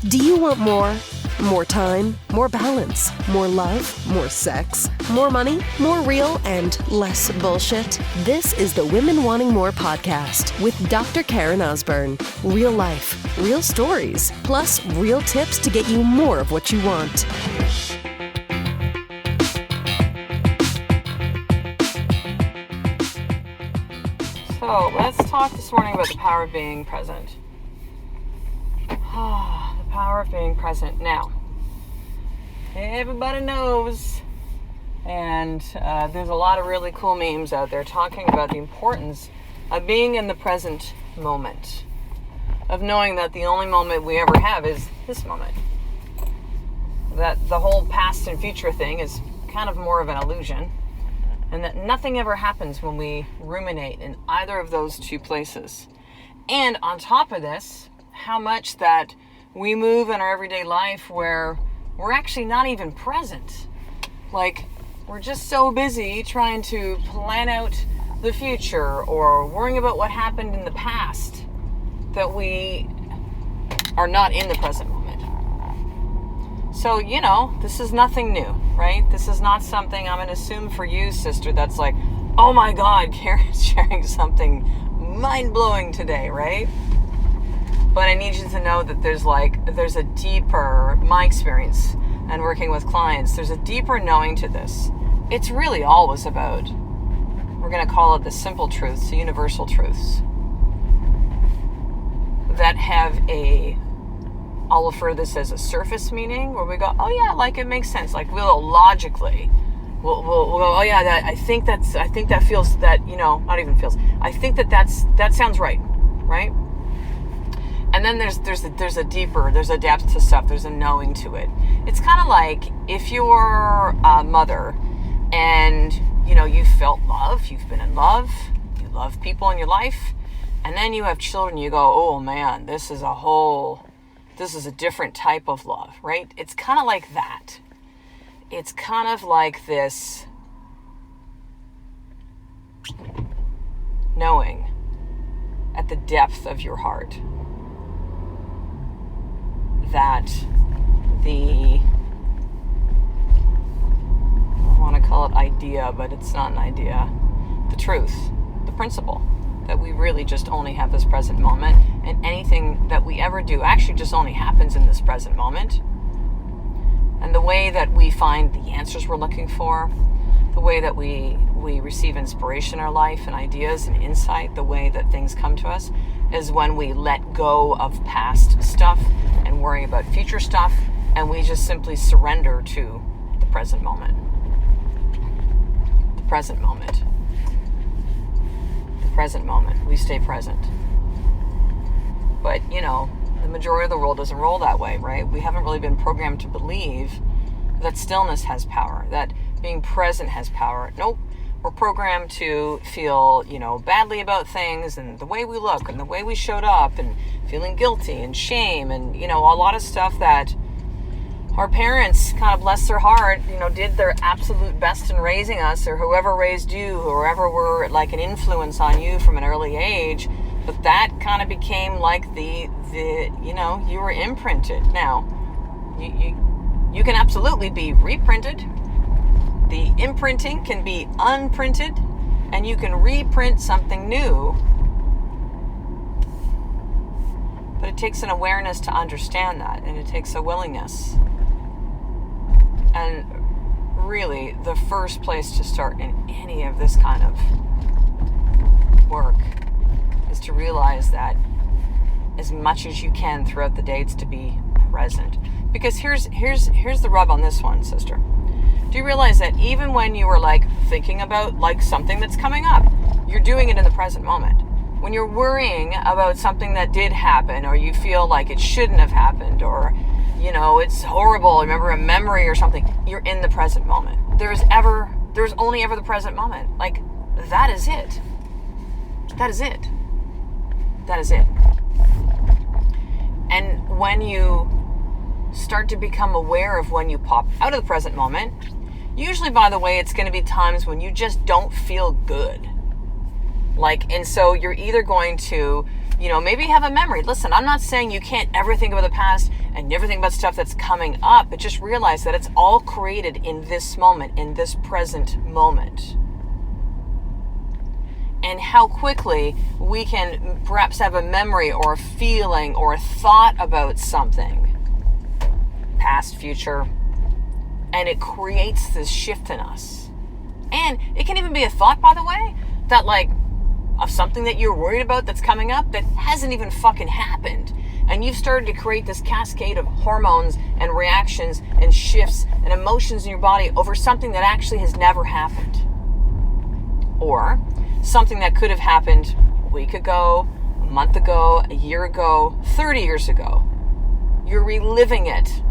Do you want more? More time, more balance, more love, more sex, more money, more real, and less bullshit? This is the Women Wanting More podcast with Dr. Karen Osborne. Real life, real stories, plus real tips to get you more of what you want. So let's talk this morning about the power of being present. The power of being present. Now, everybody knows, and there's a lot of really cool memes out there talking about the importance of being in the present moment, of knowing that the only moment we ever have is this moment. That the whole past and future thing is kind of more of an illusion, and that nothing ever happens when we ruminate in either of those two places. And on top of this, how much that we move in our everyday life where we're actually not even present. Like, we're just so busy trying to plan out the future or worrying about what happened in the past that we are not in the present moment. So, this is nothing new, right? This is not something I'm going to assume for you, sister, that's like, oh my God, Karen's sharing something mind-blowing today, right? But I need you to know that there's a deeper, my experience and working with clients, there's a deeper knowing to this. It's really always about, we're going to call it the simple truths, the universal truths that have I'll refer to this as a surface meaning, where we go, oh yeah, like it makes sense. Like we'll logically, we'll go, oh yeah, I think that feels that, not even feels. I think that sounds right? And then there's a deeper, there's a depth to stuff, there's a knowing to it. It's kind of like if you're a mother and, you felt love, you've been in love, you love people in your life, and then you have children, you go, oh man, this is a different type of love, right? It's kind of like that. It's kind of like this knowing at the depth of your heart that I want to call it idea, but it's not an idea, the truth, the principle, that we really just only have this present moment, and anything that we ever do actually just only happens in this present moment. And the way that we find the answers we're looking for, the way that we receive inspiration in our life and ideas and insight, the way that things come to us, is when we let go of past stuff and worry about future stuff, and we just simply surrender to the present moment. The present moment. Present moment. We stay present. But, the majority of the world doesn't roll that way, right? We haven't really been programmed to believe that stillness has power, that being present has power. Nope. We're programmed to feel, badly about things and the way we look and the way we showed up and feeling guilty and shame and, a lot of stuff that our parents, kind of bless their heart, did their absolute best in raising us, or whoever raised you, whoever were like an influence on you from an early age. But that kind of became like the you were imprinted. Now, you can absolutely be reprinted. The imprinting can be unprinted, and you can reprint something new. But it takes an awareness to understand that, and it takes a willingness. And really, the first place to start in any of this kind of work is to realize that as much as you can throughout the day, it's to be present. Because here's the rub on this one, sister. Do you realize that even when you are thinking about something that's coming up, you're doing it in the present moment? When you're worrying about something that did happen, or you feel like it shouldn't have happened, or it's horrible, remember a memory or something, you're in the present moment. There's only ever the present moment. That is it. That is it. That is it. And when you start to become aware of when you pop out of the present moment, usually, by the way, it's going to be times when you just don't feel good. And so you're either going to, maybe have a memory. Listen, I'm not saying you can't ever think about the past and never think about stuff that's coming up, but just realize that it's all created in this moment, in this present moment. And how quickly we can perhaps have a memory or a feeling or a thought about something, past, future, and it creates this shift in us. And it can even be a thought, by the way, that like, of something that you're worried about that's coming up that hasn't even fucking happened. And you've started to create this cascade of hormones and reactions and shifts and emotions in your body over something that actually has never happened. Or something that could have happened a week ago, a month ago, a year ago, 30 years ago. You're reliving it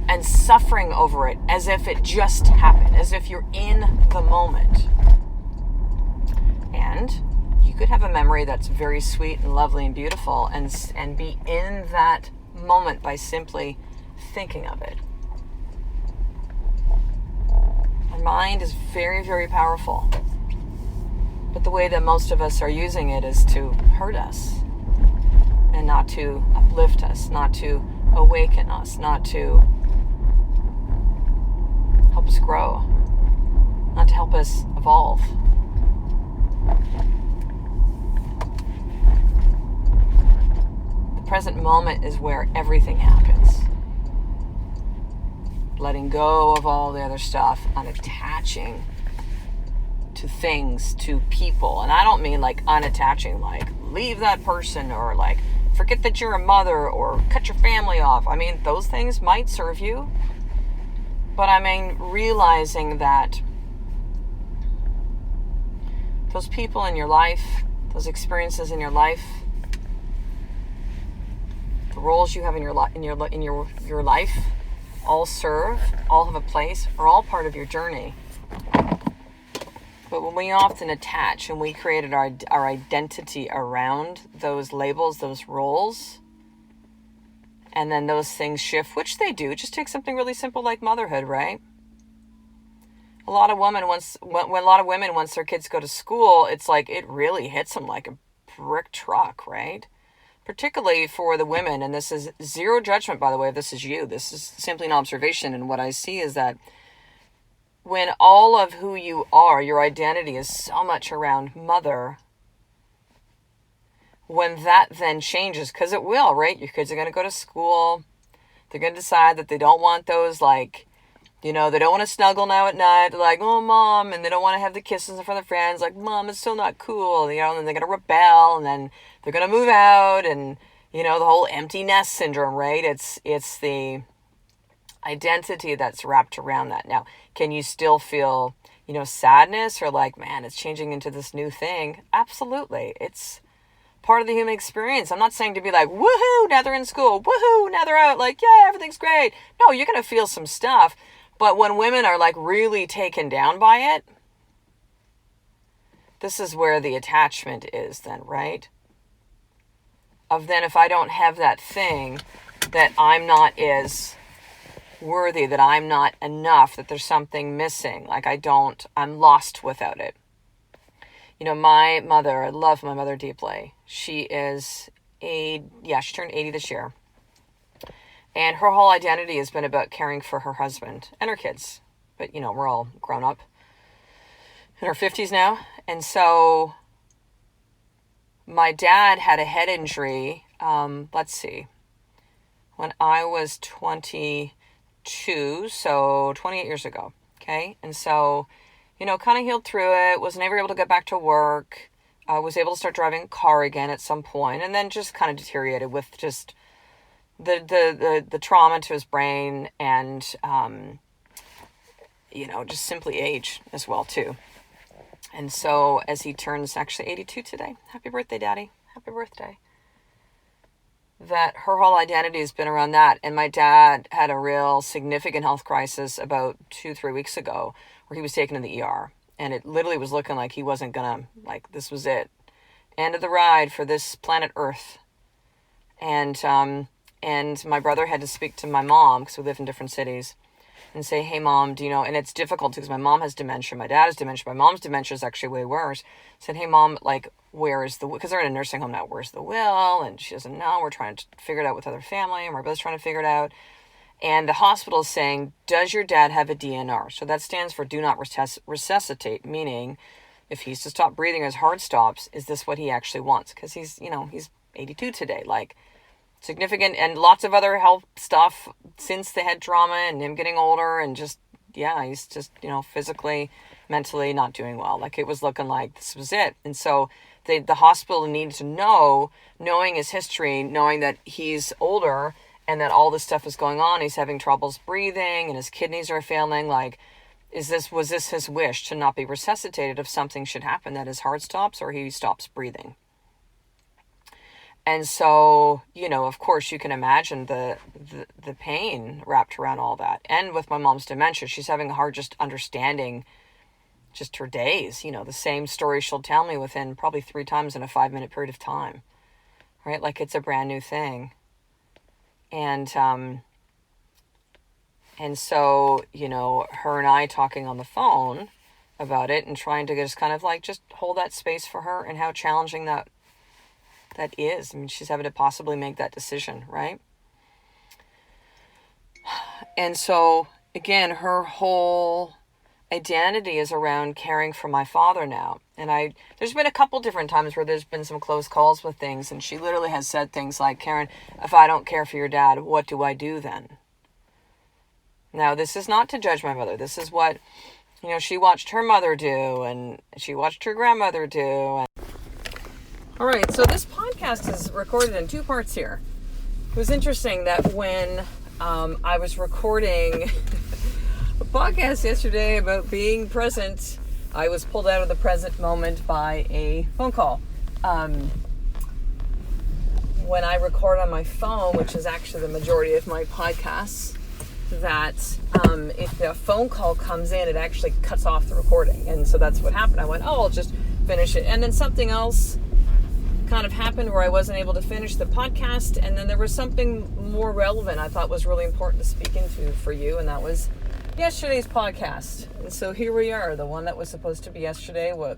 and suffering over it as if it just happened, as if you're in the moment. And you could have a memory that's very sweet and lovely and beautiful and be in that moment by simply thinking of it. Our mind is very, very powerful. But the way that most of us are using it is to hurt us and not to uplift us, not to awaken us, not to help us grow, not to help us evolve. The present moment is where everything happens. Letting go of all the other stuff, unattaching to things, to people. And I don't mean like unattaching, like leave that person or like forget that you're a mother or cut your family off. I mean, those things might serve you. But I mean, realizing that those people in your life, those experiences in your life, the roles you have in your life, all serve, all have a place, are all part of your journey. But when we often attach and we created our identity around those labels, those roles, and then those things shift, which they do. Just take something really simple like motherhood, right? A lot of women, once their kids go to school, it's like it really hits them like a brick truck, right? Particularly for the women, and this is zero judgment, by the way, if this is you. This is simply an observation, and what I see is that when all of who you are, your identity is so much around mother, when that then changes, because it will, right? Your kids are going to go to school. They're going to decide that they don't want those, like, they don't want to snuggle now at night. They're like, oh, mom. And they don't want to have the kisses in front of their friends. Like, mom, it's still not cool. And then they're going to rebel. And then they're going to move out. And, the whole empty nest syndrome, right? It's the identity that's wrapped around that. Now, can you still feel, sadness or like, man, it's changing into this new thing? Absolutely. It's part of the human experience. I'm not saying to be like, woohoo, now they're in school. Woohoo, now they're out. Like, yeah, everything's great. No, you're going to feel some stuff. But when women are like really taken down by it, this is where the attachment is then, right? Of then if I don't have that thing, that I'm not as worthy, that I'm not enough, that there's something missing. Like I'm lost without it. My mother, I love my mother deeply. She she turned 80 this year. And her whole identity has been about caring for her husband and her kids. But, we're all grown up in our 50s now. And so my dad had a head injury, when I was 22, so 28 years ago. Okay. And so, kind of healed through it, was never able to get back to work. I was able to start driving a car again at some point, and then just kind of deteriorated with just the trauma to his brain and, just simply age as well too. And so as he turns actually 82 today, happy birthday, Daddy. Happy birthday. That her whole identity has been around that. And my dad had a real significant health crisis about 2-3 weeks ago where he was taken to the ER. And it literally was looking like he wasn't gonna, like, this was it. End of the ride for this planet Earth. And my brother had to speak to my mom, because we live in different cities, and say, hey, Mom, and it's difficult because my mom has dementia, my dad has dementia, my mom's dementia is actually way worse. Said, hey, Mom, like, because they're in a nursing home now, where's the will? And she doesn't know. We're trying to figure it out with other family, and my brother's trying to figure it out. And the hospital is saying, does your dad have a DNR? So that stands for do not resuscitate, meaning if he's to stop breathing or his heart stops, is this what he actually wants? Because he's 82 today, like significant, and lots of other health stuff since the head trauma and him getting older, and just, he's just, physically, mentally not doing well. Like it was looking like this was it. And so the hospital needed to know, knowing his history, knowing that he's older and that all this stuff is going on, he's having troubles breathing and his kidneys are failing, like, was this his wish to not be resuscitated if something should happen, that his heart stops or he stops breathing? And so, of course, you can imagine the pain wrapped around all that. And with my mom's dementia, she's having a hard just understanding just her days. The same story she'll tell me within probably 3 times in a 5-minute period of time, right? Like it's a brand new thing. And so, her and I talking on the phone about it and trying to just kind of like just hold that space for her, and how challenging that is. I mean, she's having to possibly make that decision, right? And so, again, her whole identity is around caring for my father now. And there's been a couple different times where there's been some close calls with things, and she literally has said things like, Karen, if I don't care for your dad, what do I do then? Now, this is not to judge my mother. This is what, she watched her mother do, and she watched her grandmother do. All right, so this podcast is recorded in 2 parts here. It was interesting that when I was recording a podcast yesterday about being present, I was pulled out of the present moment by a phone call. When I record on my phone, which is actually the majority of my podcasts, that if the phone call comes in, it actually cuts off the recording. And so that's what happened. I went, I'll just finish it. And then something else kind of happened where I wasn't able to finish the podcast. And then there was something more relevant I thought was really important to speak into for you. And that was yesterday's podcast. And so here we are. The one that was supposed to be yesterday, what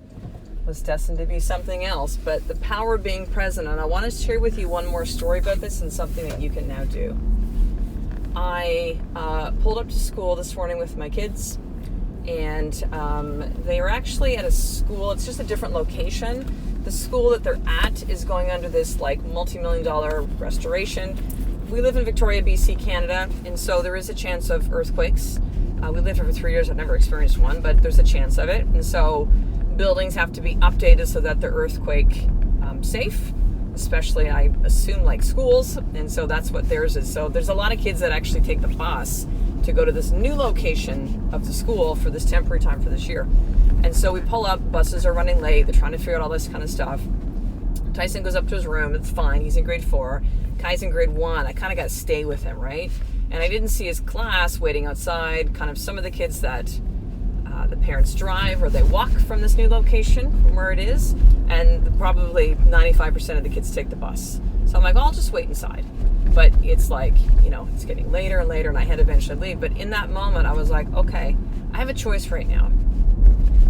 was destined to be something else. But the power of being present. And I want to share with you one more story about this, and something that you can now do. I pulled up to school this morning with my kids, and they were actually at a school. It's just a different location. The school that they're at is going under this like multi-million-dollar restoration. We live in Victoria, BC, Canada, and so there is a chance of earthquakes. We lived here for 3 years. I've never experienced one, but there's a chance of it. And so buildings have to be updated so that they're earthquake safe, especially I assume like schools. And so that's what theirs is. So there's a lot of kids that actually take the bus to go to this new location of the school for this temporary time for this year. And so we pull up, buses are running late. They're trying to figure out all this kind of stuff. Tyson goes up to his room. It's fine. He's in grade 4. Kai's in grade 1. I kind of got to stay with him, right? And I didn't see his class waiting outside. Kind of some of the kids that the parents drive or they walk from this new location from where it is. And probably 95% of the kids take the bus. So I'm like, I'll just wait inside. But it's like, it's getting later and later, and I had to eventually leave. But in that moment, I was like, okay, I have a choice right now.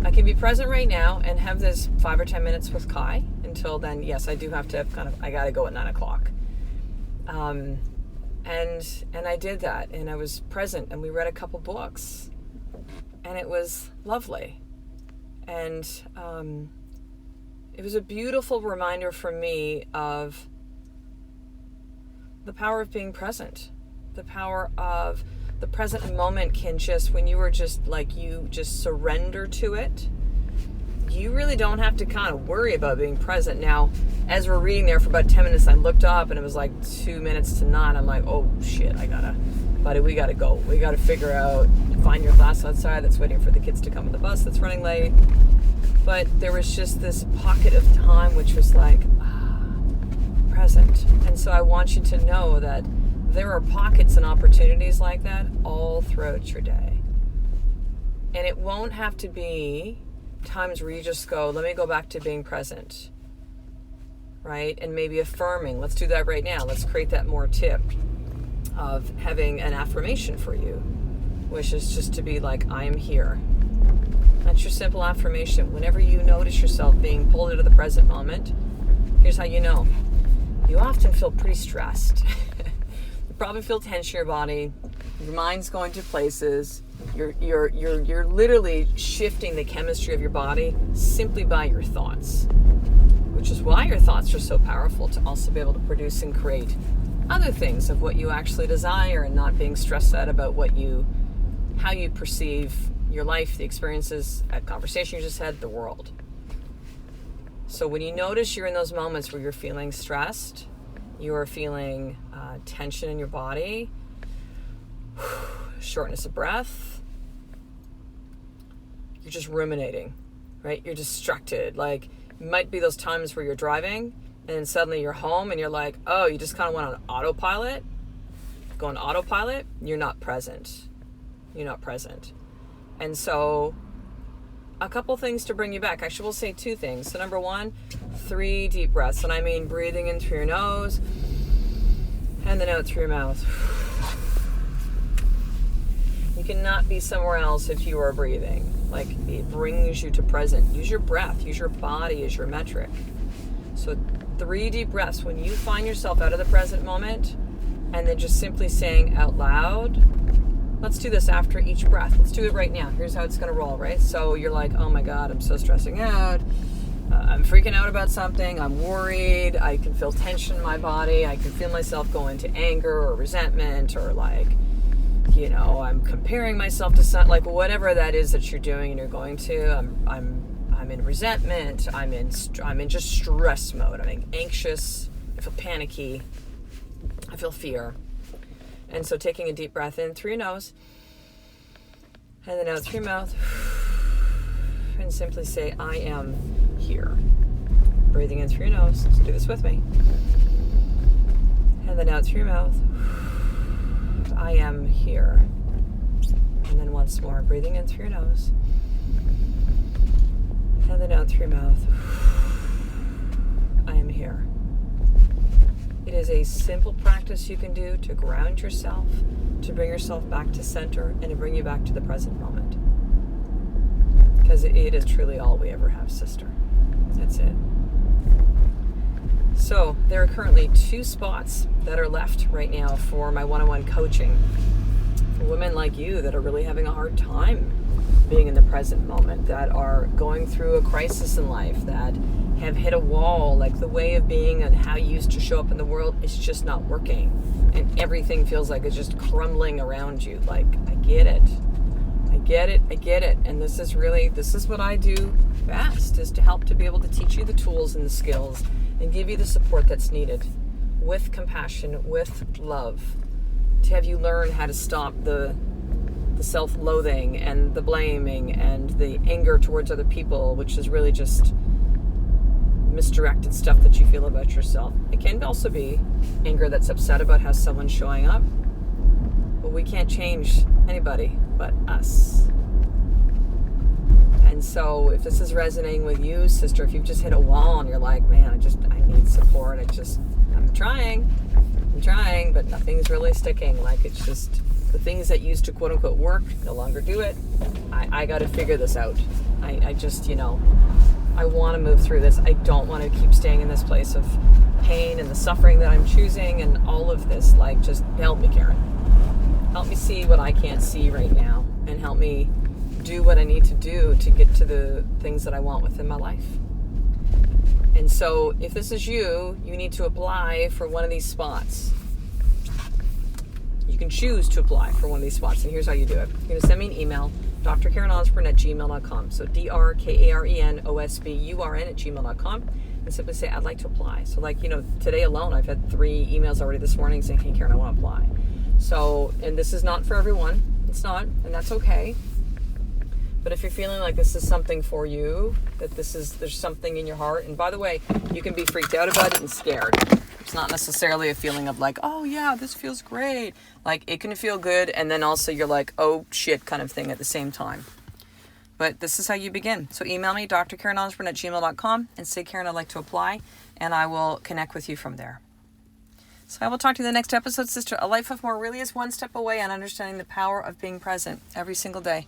I can be present right now and have this 5 or 10 minutes with Kai. Until then, yes, I do have to I got to go at 9 o'clock. And I did that, and I was present, and we read a couple books, and it was lovely. And it was a beautiful reminder for me of the power of being present, the power of the present moment can just, when you are just like, you just surrender to it, you really don't have to kind of worry about being present. Now, as we're reading there for about 10 minutes, I looked up and it was like 2 minutes to 9. I'm like, oh shit, buddy, we gotta go. We gotta figure out, find your class outside that's waiting for the kids to come on the bus that's running late. But there was just this pocket of time which was like, present. And so I want you to know that there are pockets and opportunities like that all throughout your day. And it won't have to be times where you just go, let me go back to being present, right? And maybe affirming. Let's do that right now. Let's create that more tip of having an affirmation for you, which is just to be like, I am here. That's your simple affirmation. Whenever you notice yourself being pulled into the present moment, here's how you know. You often feel pretty stressed. You probably feel tension in your body. Your mind's going to places. You're literally shifting the chemistry of your body simply by your thoughts, which is why your thoughts are so powerful, to also be able to produce and create other things of what you actually desire, and not being stressed out about how you perceive your life, the experiences, a conversation you just had, the world. So when you notice you're in those moments where you're feeling stressed, you are feeling tension in your body, shortness of breath, you're just ruminating, right? You're distracted. Like, it might be those times where you're driving and then suddenly you're home and you're like, oh, you just kind of went on autopilot. Go on autopilot, you're not present. You're not present. And so a couple things to bring you back. Actually, we'll say 2 things. So number 1, 3 deep breaths. And I mean breathing in through your nose and then out through your mouth. You cannot be somewhere else if you are breathing. Like, it brings you to present. Use your breath. Use your body as your metric. So 3 deep breaths. When you find yourself out of the present moment, and then just simply saying out loud, let's do this after each breath. Let's do it right now. Here's how it's going to roll, right? So you're like, oh my God, I'm so stressing out. I'm freaking out about something. I'm worried. I can feel tension in my body. I can feel myself go into anger or resentment, or like, I'm comparing myself to something, like whatever that is that you're doing and you're going to. I'm in resentment. I'm in just stress mode. I'm anxious. I feel panicky. I feel fear. And so taking a deep breath in through your nose and then out through your mouth, and simply say, I am here. Breathing in through your nose. So do this with me. And then out through your mouth, I am here. And then once more, breathing in through your nose and then out through your mouth, I am here. It is a simple practice you can do to ground yourself, to bring yourself back to center, and to bring you back to the present moment. Because it is truly all we ever have, sister. That's it. So there are currently 2 spots that are left right now for my one-on-one coaching for women like you that are really having a hard time being in the present moment, that are going through a crisis in life, that have hit a wall, like the way of being and how you used to show up in the world is just not working, and everything feels like it's just crumbling around you. Like, I get it, and this is what I do best, is to help to be able to teach you the tools and the skills and give you the support that's needed, with compassion, with love, to have you learn how to stop the self-loathing and the blaming and the anger towards other people, which is really just misdirected stuff that you feel about yourself. It can also be anger that's upset about how someone's showing up, but we can't change anybody but us. And so if this is resonating with you, sister, if you've just hit a wall and you're like, man, I need support, I'm trying, but nothing's really sticking. Like, it's just the things that used to quote unquote work no longer do it. I got to figure this out. I just, I want to move through this. I don't want to keep staying in this place of pain and the suffering that I'm choosing and all of this. Like, just help me, Karen. Help me see what I can't see right now, and help me do what I need to do to get to the things that I want within my life. And so if this is you, you need to apply for one of these spots. You can choose to apply for one of these spots, and here's how you do it. You're going to send me an email, drkarenosborn@gmail.com. So drkarenosburn@gmail.com, and simply say, I'd like to apply. So today alone, I've had 3 emails already this morning saying, hey, Karen, I want to apply. So, and this is not for everyone. It's not, and that's okay. But if you're feeling like this is something for you, that there's something in your heart, and by the way, you can be freaked out about it and scared. It's not necessarily a feeling of like, oh yeah, this feels great. Like, it can feel good, and then also you're like, oh shit, kind of thing at the same time. But this is how you begin. So email me, drkarenosborn@gmail.com, and say, Karen, I'd like to apply, and I will connect with you from there. So I will talk to you in the next episode, sister. A life of more really is one step away on understanding the power of being present every single day.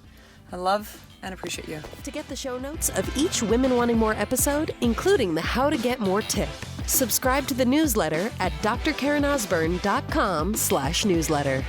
I love and appreciate you. To get the show notes of each Women Wanting More episode, including the How to Get More tip, subscribe to the newsletter at drkarenosburn.com/newsletter.